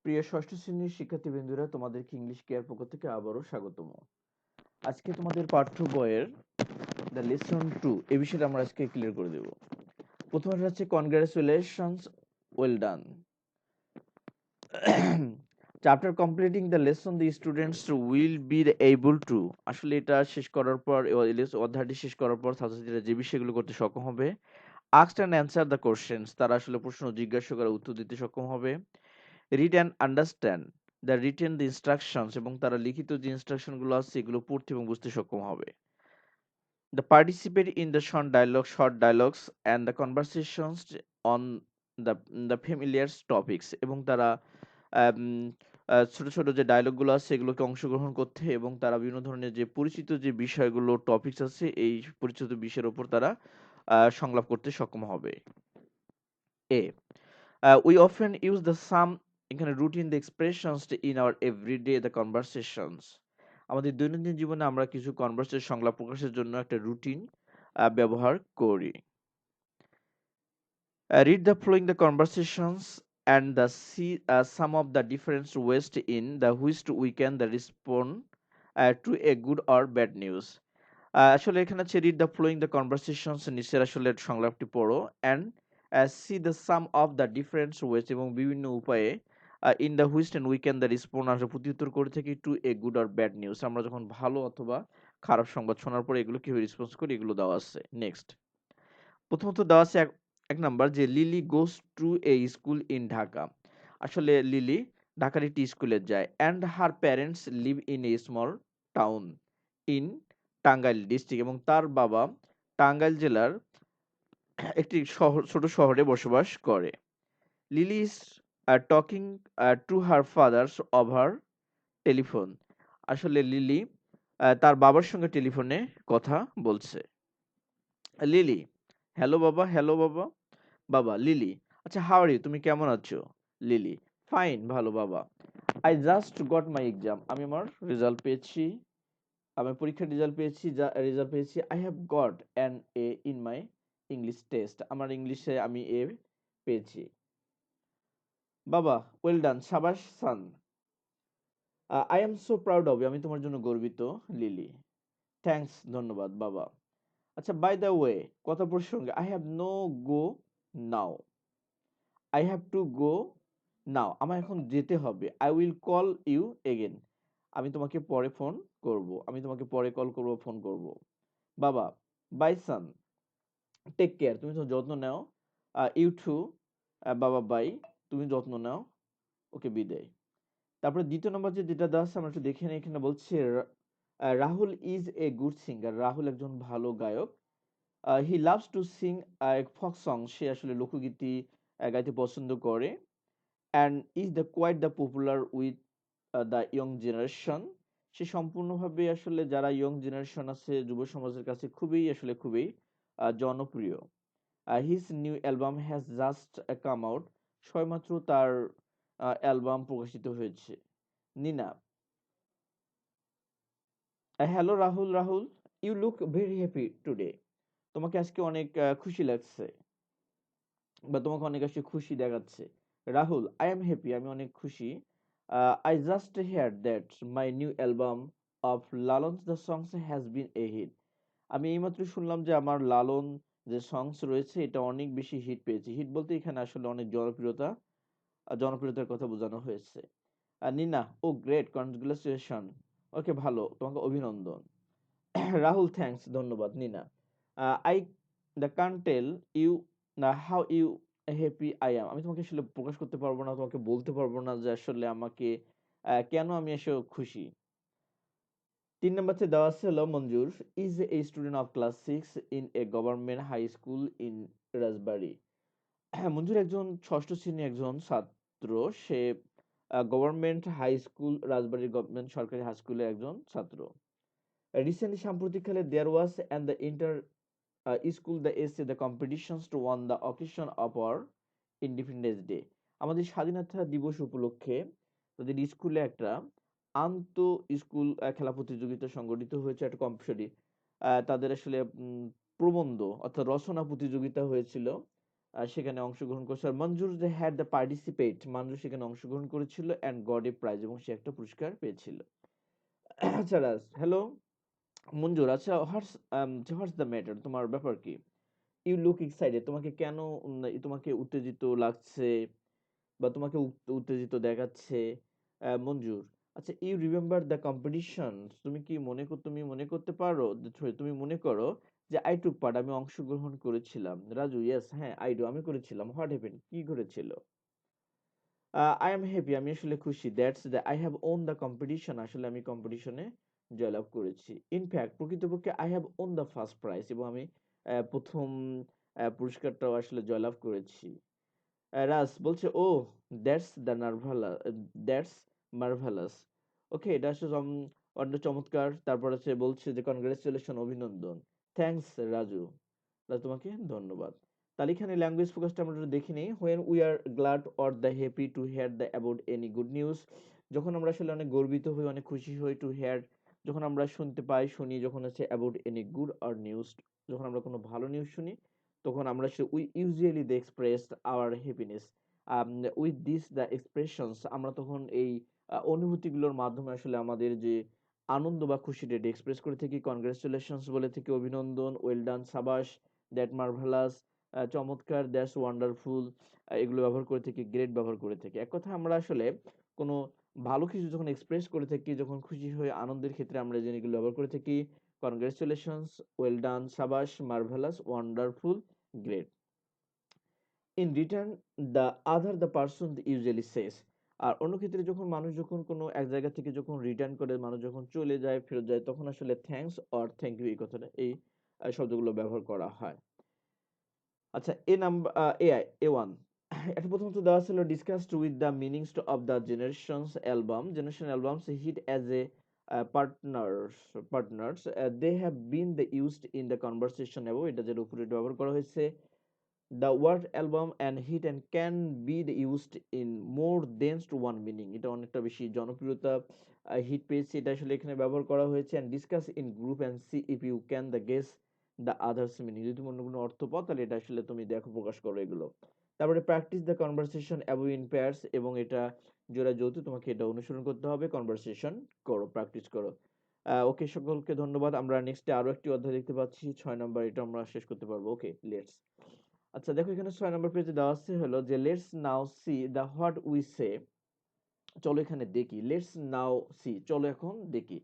প্রিয় ষষ্ঠ শ্রেণীর শিক্ষার্থীবৃন্দরা, তোমাদেরকে ইংলিশ কেয়ার পক্ষ থেকে আবারও স্বাগতম। আজকে তোমাদের পাঠ্য বইয়ের দ্য লেসন 2 এই বিষয়টা আমরা আজকে ক্লিয়ার করে দেব। প্রথমে হচ্ছে congratulations, well done. After completing the lesson, the students will be able to, আসলে এটা শেষ করার পর, অধ্যায়টি শেষ করার পর ছাত্রছাত্রীরা যে বিষয়গুলো করতে সক্ষম হবে, asked and answer the questions, তারা আসলে প্রশ্ন জিজ্ঞাসা করে উত্তর দিতে সক্ষম হবে, read and understand the written the instructions, এবং তারা লিখিত যে ইনস্ট্রাকশন গুলো আছে এগুলো পড়তে এবং বুঝতে সক্ষম হবে, the participate in the short dialogues and the conversations on the familiar topics, এবং তারা আম, ছোট ছোট যে ডায়লগ গুলো আছে এগুলোকে অংশগ্রহণ করতে এবং তারা বিভিন্ন ধরনের যে পরিচিত যে বিষয়গুলো টপিকস আছে এই পরিচিত বিষয়ের উপর তারা সংলাপ করতে সক্ষম হবে। এ we often use the some এখানে routine the expressions in our everyday the conversations, আমাদের দৈনন্দিন জীবনে আমরা কিছু কনভার্সেশন সংলাপ প্রকাশের জন্য একটা রুটিন ব্যবহার করি। Read the following the conversations and the see some of the different ways in the which we can the respond to a good or bad news. আসলে এখানে হচ্ছে read the following the conversations, নিচের আসলে সংলাপটি পড়ো and see the some of the different ways, এবং বিভিন্ন উপায়ে in the which and we can the respond আসলে প্রত্যুত্তর করে থাকি to a good or bad news, আমরা যখন ভালো অথবা খারাপ সংবাদ শোনার পরে এগুলো কিভাবে রেসপন্স করি এগুলো দেওয়া আছে। নেক্সট, প্রথমত দেওয়া আছে এক নাম্বার যে lily goes to A school in Dhaka, আসলে লিলি ঢাকার একটি স্কুলে যায়, and her parents live in a small town in Tangail district, এবং তার বাবা টাঙ্গাইল জেলার একটি শহর ছোট শহরে বসবাস করে। Lily is talking to her father's over telephone, আসলে লিলি তার বাবার সঙ্গে টেলিফোনে কথা বলছে। লিলি, হ্যালো বাবা, হ্যালো বাবা। বাবা, লিলি, আচ্ছা হাউ আর ইউ, তুমি কেমন আছো? লিলি, ফাইন, ভালো বাবা। I just got my exam, আমি আমার রেজাল্ট পেয়েছি, আমি পরীক্ষার রেজাল্ট পেয়েছি। I have got an A in my English test, আমার ইংলিশে আমি এ পেয়েছি। বাবা, ওয়েল ডান, সাবাস son. I am so proud of you, আমি তোমার জন্য গর্বিত। লিলি, থ্যাঙ্কস, ধন্যবাদ বাবা। আচ্ছা, বাই দ্য ওয়ে, কথা প্রসঙ্গে, I have no go now, I have to go now, আমার এখন যেতে হবে। I will call you again, আমি তোমাকে পরে ফোন করব, আমি তোমাকে পরে কল করব, ফোন করব। বাবা, বাই সান, টেক কেয়ার, তুমি তো যত্ন নাও। ইউ টু, বাবা বাই, তুমি যত্ন নাও, ওকে বিদায়। তারপরে দ্বিতীয় নম্বর যেটা দেওয়া আছে আমরা একটু দেখে নিই, এখানে বলছে Rahul is a good singer, Rahul একজন ভালো গায়ক। হি লাভস টু সিং ফক সং, সে আসলে লোকগীতি গাইতে পছন্দ করে। And is the quite the popular with the young generation, সে সম্পূর্ণভাবে আসলে যারা ইয়ং জেনারেশন আছে যুব সমাজের কাছে খুবই জনপ্রিয়। His new album has just come out, সবেমাত্র তার অ্যালবাম প্রকাশিত হয়েছে। Nina, hello Rahul, Rahul, you look very happy today, তোমাকে আজকে অনেক খুশি লাগছে, বা তোমাকে অনেক আজকে খুশি দেখাচ্ছে। রাহুল, আই এম হ্যাপি, আমি অনেক খুশি। I just hear that my new album of Lalon's the songs has been a hit, আমি এইমাত্র শুনলাম যে আমার লালন যে সংস রয়েছে এটা অনেক বেশি হিট পেয়েছে। হিট বলতে এখানে আসলে অনেক জনপ্রিয়তার কথা বোঝানো হয়েছে। নিনা, ও গ্রেট, কনগ্রাচুলেশন, ওকে ভালো, তোমাকে অভিনন্দন। রাহুল, থ্যাঙ্কস, ধন্যবাদ। Nina, I the can't tell you how you happy I am, আমি তোমাকে আসলে প্রকাশ করতে পারবো না, তোমাকে বলতে পারবো না যে আসলে আমাকে কেন আমি এসে খুশি। 3 নম্বরতে দেওয়া আছে হলো Manjur is a student of class 6 in a government high school in Rajbari. হ্যাঁ, মঞ্জুর একজন ষষ্ঠ শ্রেণীর একজন ছাত্র, সে government high school Rajbari government সরকারি হাই স্কুলের একজন ছাত্র। রিসেন্টলি সাম্প্রতিককালে there was and the inter school the essay the competitions to one the occasion of our independence day, আমাদের স্বাধীনতা দিবস উপলক্ষে তাদের স্কুলে একটা আন্ত স্কুল খেলা প্রতিযোগিতা সংগঠিত হয়েছে, একটা কম্পিটিশন। তাদের আসলে প্রবন্ধ অর্থাৎ রচনা প্রতিযোগিতা হয়েছিল। সেখানে অংশগ্রহণ করছে। আর মঞ্জুর যে হ্যাড দ্য পার্টিসিপেট, মঞ্জুর সেখানে অংশগ্রহণ করেছিল অ্যান্ড গট এ প্রাইজ, এবং সে একটা পুরস্কার পেয়েছিল। আচ্ছা রাজ, হ্যালো মঞ্জুর, আচ্ছা হোয়াটস দ্য ম্যাটার, তোমার ব্যাপার কি? ইউ লুক এক্সাইটেড, তোমাকে কেন তোমাকে উত্তেজিত লাগছে বা তোমাকে উত্তেজিত দেখাচ্ছে? মঞ্জুর, আচ্ছা ইউ রিমেম্বার দ্য কম্পিটিশন, তুমি মনে করতে পারো, sorry, তুমি মনে করো যে আই টুক পার্ট, আমি অংশগ্রহণ করেছিলাম? রাজু, ইয়েস, হ্যাঁ আই ডু, আমি করেছিলাম। হোয়াট হ্যাপেন, কি ঘটেছিল? আই এম হ্যাপি, আমি আসলে খুশি। That's the I have won the competition, আসলে আমি কম্পিটিশনে জয়লাভ করেছি। ইনফ্যাক্ট, প্রকৃতপক্ষে I have won the first prize, এবং আমি প্রথম পুরস্কারটাও আসলে জয়লাভ করেছি। রাজ বলছে, ও দ্যাটস মার্ভালাস। ওকে, এটা আসলে অন্য চমৎকার। তারপর আছে বলছে যে কনগ্রেচুলেশন, অভিনন্দন। থ্যাঙ্কস রাজু, তোমাকে ধন্যবাদ। তাহলে এখানে ল্যাঙ্গুয়েজ ফোকাসটা আমরা একটু দেখে নিই। When we are glad or the happy to hear the about any good news, যখন আমরা আসলে অনেক গর্বিত হই, অনেক খুশি হই, টু হেয়ার যখন আমরা শুনতে পাই, শুনি, যখন আছে about any good or news, যখন আমরা কোনো ভালো নিউজ শুনি, তখন আমরা we usually they express our happiness with this the expressions, আমরা তখন এই অনুভূতিগুলোর মাধ্যমে আসলে আমাদের যে আনন্দ বা খুশিটা এটা এক্সপ্রেস করে থাকি। কনগ্রেচুলেশনস বলে থাকি, অভিনন্দন, ওয়েল ডান, সাবাস, দ্যাট মার্ভেলাস, চমৎকার, দ্যাটস ওয়ান্ডারফুল, এগুলো ব্যবহার করে থাকি, গ্রেট ব্যবহার করে থাকি। এক কথা, আমরা আসলে কোনো ভালো কিছু যখন এক্সপ্রেস করে থাকি, যখন খুশি হয়ে আনন্দের ক্ষেত্রে আমরা যে এগুলো ব্যবহার করে থাকি, কনগ্রেচুলেশনস, ওয়েল ডান, সাবাস, marvellous, wonderful, great. In return the other the person usually says, আর অন্য ক্ষেত্রে যখন মানুষ যখন কোনো এক জায়গা থেকে যখন রিটার্ন করে, মানুষ যখন চলে যায়, ফেরত যায়, তখন আসলে থ্যাঙ্কস অর থ্যাংক ইউ, এই কথাটা, এই শব্দগুলো ব্যবহার করা হয়। আচ্ছা, এ নাম্বার এ ওয়ান, এটা প্রথমত দেওয়া ছিল discussed with the meanings of the generation albums hit as a partners they have been the used in the conversation above, এটা যেটা উপরে ব্যবহার করা হয়েছে। The word album and hit and can be used in more than one meaning, এটা অনেকটা বেশি জনপ্রিয়তা হিট পেয়েছে, এটা আসলে এখানে ব্যবহার করা হয়েছে। and discuss in group and see if you can the guess the others meaning, যদি তুমি অন্য কোনো অর্থ পাও তাহলে এটা আসলে তুমি দেখো, প্রকাশ করো এগুলো। তারপরে practice the conversation above in pairs, এবং এটা জোড়া যৌথ, তোমাকে এটা অনুসরণ করতে হবে, কনভারসেশন করো, প্র্যাকটিস করো। ওকে, সকলকে ধন্যবাদ। আমরা নেক্সটে আরো একটি অধ্যায় দেখতে পাচ্ছি, 6 নম্বর, এটা আমরা শেষ করতে পারবো। ওকে, লেটস। আচ্ছা দেখো, এখানে 6 নম্বর পেজে দেওয়া আছে হলো যে let's now C the what we say, চলো এখানে দেখি। লেটস নাও সি, চলো এখন দেখি।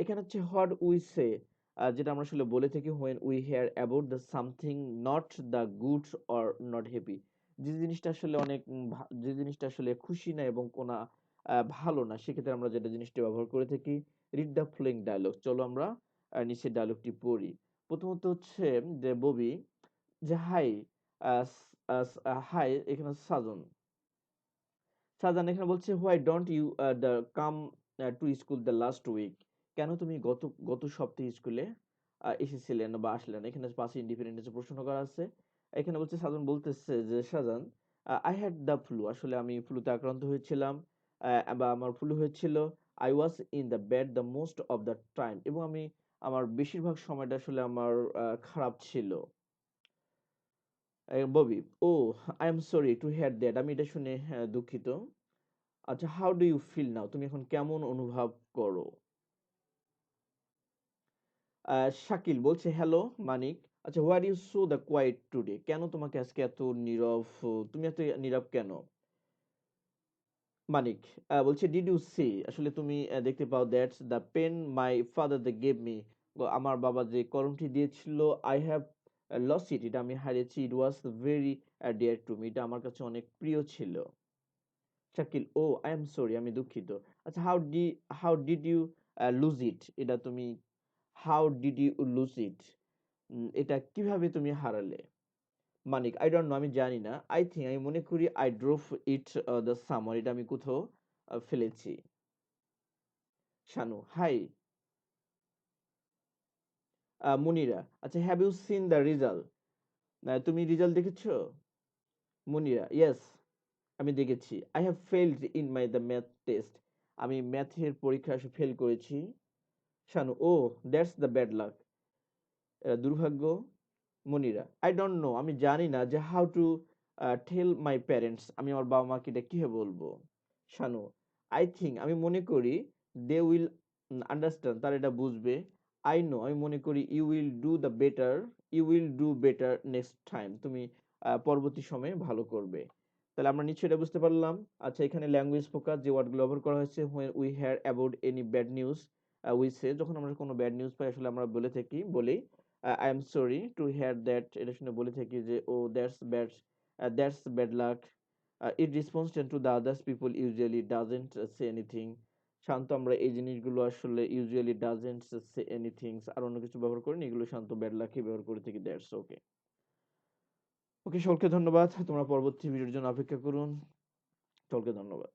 এখানে হচ্ছে হোয়াট উই সে, যেটা আমরা আসলে বলে থাকি when we hear about the something not the good or not happy, যে জিনিসটা আসলে অনেক যে জিনিসটা আসলে খুশি না এবং কোনা ভালো না, সেক্ষেত্রে আমরা যেটা জিনিসটা ব্যবহার করে থাকি। রিড দ্য ফ্লোয়িং ডায়লগ, চলো আমরা নিচের ডায়লগটি পড়ি। প্রথমত হচ্ছে যে ববি, যে হাই, হাই, এখানে সাজন, এখানে বলছে why don't you the come to school the last week, কেন তুমি গত গত সপ্তাহে স্কুলে এসেছিলেন বা আসলেন? এখানে পাশে ইন্ডিপেন্ডেন্স প্রশ্ন করা আছে। এখানে বলছে, সাজন বলতেছে যে সাজান, আই হ্যাড দ্য ফ্লু, আসলে আমি ফ্লুতে আক্রান্ত হয়েছিলাম, বা আমার ফ্লু হয়েছিল। I was in the bed the most of the time, এবং আমি আমার বেশিরভাগ সময়টা আসলে আমার খারাপ ছিল। Bobby, oh I am sorry to hear that, আমি এটা শুনে দুঃখিত। আচ্ছা, how do you feel now, তুমি এখন কেমন অনুভব করো? শাকিল বলছে, হ্যালো মানিক, আচ্ছা where you so the quiet today, কেন তোমাকে আজকে এত নীরব, তুমি এত নীরব কেন? মানিক বলছে, ডিড ইউ সি, আসলে তুমি দেখতে পাও, that's the pen my father they gave me, আমার বাবা যে কলমটি দিয়েছিল, আই হ্যাভ লস ইট, এটা আমি হারিয়েছি। It was very dear to me, এটা আমার কাছে অনেক প্রিয় ছিল। Shakil, oh I am sorry, আমি দুঃখিত। আচ্ছা, how did you lose it, এটা তুমি how did you lose it, এটা কিভাবে তুমি হারালে? মানিক, আই ডোন্ট নো, আমি জানি না। আই থিঙ্ক, আমি মনে করি, I drove it the summer, এটা আমি কোথাও ফেলেছি। শানু, হাই। মুনিরা, আচ্ছা have you seen the result, তুমি রেজাল্ট দেখেছো? মুনিরা, ইয়েস, আমি দেখেছি। I have failed in my the math test, আমি ম্যাথের পরীক্ষায় ফেল করেছি। Shanu, oh that's the bad luck, দুর্ভাগ্য। মনিরা, I don't know, আমি জানি না যে how to tell my parents, আমি আমার বাবা-মাকে এটা কিভাবে বলবো? শানু, I think, আমি মনে করি they will understand, তারা এটা বুঝবে। I know, আমি মনে করি you will do better next time, তুমি পরবর্তী সময়ে ভালো করবে। তাহলে আমরা নিশ্চয়ই এটা বুঝতে পারলাম। আচ্ছা, এখানে ল্যাঙ্গুয়েজ ফোকাস যে ওয়ার্ডগুলো ব্যবহার করা হয়েছে, when we hear about any bad news, we say, যখন আমরা কোনো ব্যাড নিউজ পাই আসলে আমরা বলি I am sorry to hear that, এটা শুনে বলে থাকি যে oh that's bad luck. It responds to the others people usually doesn't say anything. শান্ত, আমরা এই জিনিসগুলো আসলে usually doesn't say anything আর অন্য কিছু ব্যবহার করিনি, এগুলো শান্ত ব্যাড লাকই ব্যবহার করে থাকি, দ্যাটস ওকে। ওকে, সকলকে ধন্যবাদ। তোমরা পরবর্তী ভিডিওর জন্য অপেক্ষা করুন। সকলকে ধন্যবাদ।